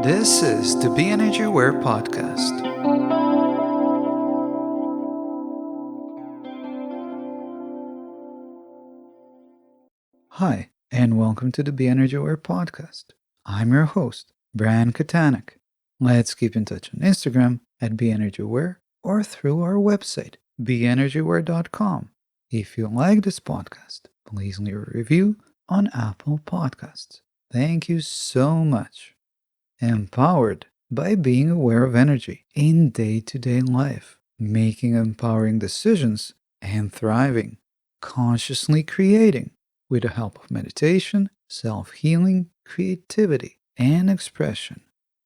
This is the BEnergyAware Podcast. Hi, and welcome to the BEnergyAware Podcast. I'm your host, Bran Katanec. Let's keep in touch on Instagram at BEnergyAware or through our website, BEnergyAware.com. If you like this podcast, please leave a review on Apple Podcasts. Thank you so much. Empowered by being aware of energy in day-to-day life, making empowering decisions, and thriving, consciously creating with the help of meditation, self-healing, creativity, and expression,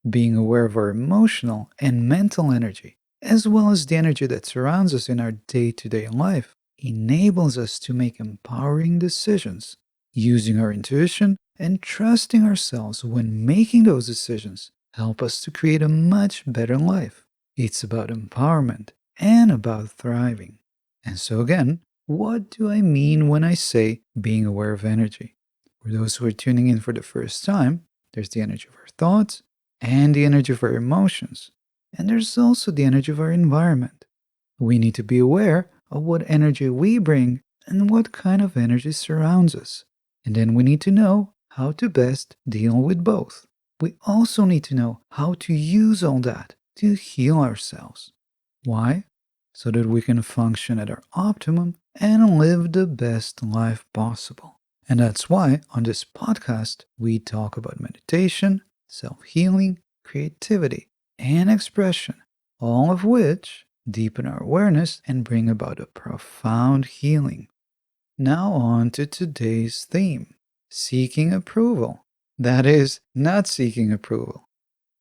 being aware of our emotional and mental energy, as well as the energy that surrounds us in our day-to-day life, enables us to make empowering decisions using our intuition and trusting ourselves when making those decisions help us to create a much better life. It's about empowerment and about thriving. And so again, what do I mean when I say being aware of energy? For those who are tuning in for the first time, there's the energy of our thoughts and the energy of our emotions. And there's also the energy of our environment. We need to be aware of what energy we bring and what kind of energy surrounds us. And then we need to know how to best deal with both. We also need to know how to use all that to heal ourselves. Why? So that we can function at our optimum and live the best life possible. And that's why on this podcast, we talk about meditation, self-healing, creativity, and expression, all of which deepen our awareness and bring about a profound healing. Now on to today's theme, seeking approval. That is, not seeking approval.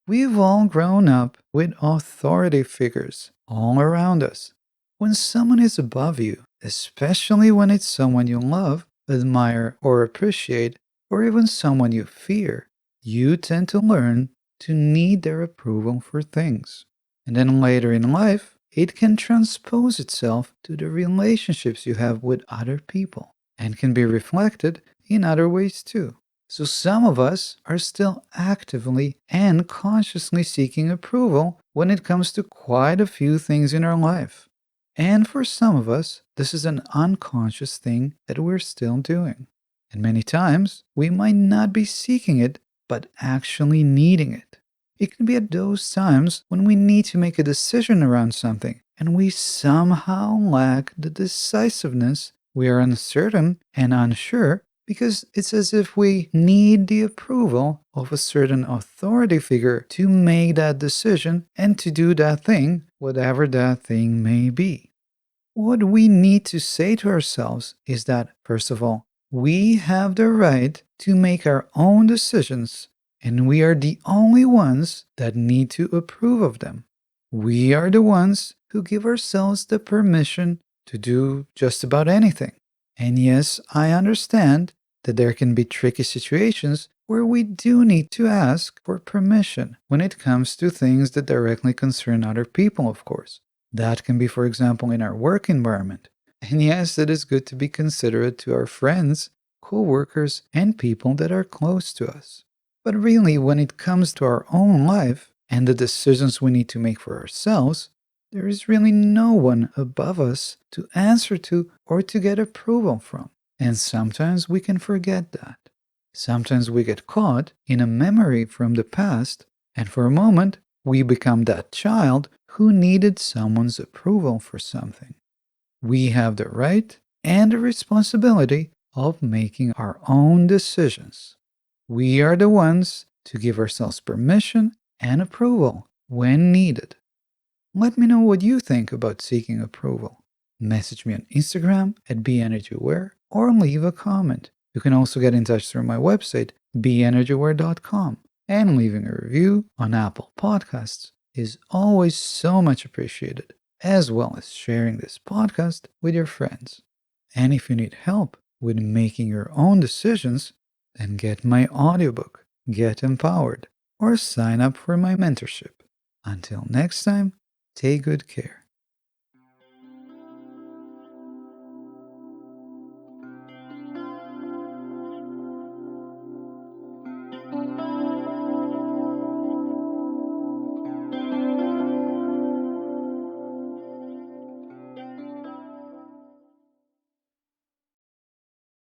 We've all grown up with authority figures all around us. When someone is above you, especially when it's someone you love, admire, or appreciate, or even someone you fear, you tend to learn to need their approval for things. And then later in life, it can transpose itself to the relationships you have with other people and can be reflected in other ways too. So some of us are still actively and consciously seeking approval when it comes to quite a few things in our life. And for some of us, this is an unconscious thing that we're still doing. And many times, we might not be seeking it, but actually needing it. It can be at those times when we need to make a decision around something and we somehow lack the decisiveness. We are uncertain and unsure because it's as if we need the approval of a certain authority figure to make that decision and to do that thing, whatever that thing may be. What we need to say to ourselves is that, first of all, we have the right to make our own decisions, and we are the only ones that need to approve of them. We are the ones who give ourselves the permission to do just about anything. And yes, I understand that there can be tricky situations where we do need to ask for permission when it comes to things that directly concern other people, of course. That can be, for example, in our work environment. And yes, it is good to be considerate to our friends, co-workers, and people that are close to us. But really, when it comes to our own life and the decisions we need to make for ourselves, there is really no one above us to answer to or to get approval from. And sometimes we can forget that. Sometimes we get caught in a memory from the past, and for a moment, we become that child who needed someone's approval for something. We have the right and the responsibility of making our own decisions. We are the ones to give ourselves permission and approval when needed. Let me know what you think about seeking approval. Message me on Instagram at BEnergyAware or leave a comment. You can also get in touch through my website, BEnergyAware.com, and leaving a review on Apple Podcasts is always so much appreciated, as well as sharing this podcast with your friends. And if you need help with making your own decisions, then get my audiobook, Get Empowered, or sign up for my mentorship. Until next time, take good care.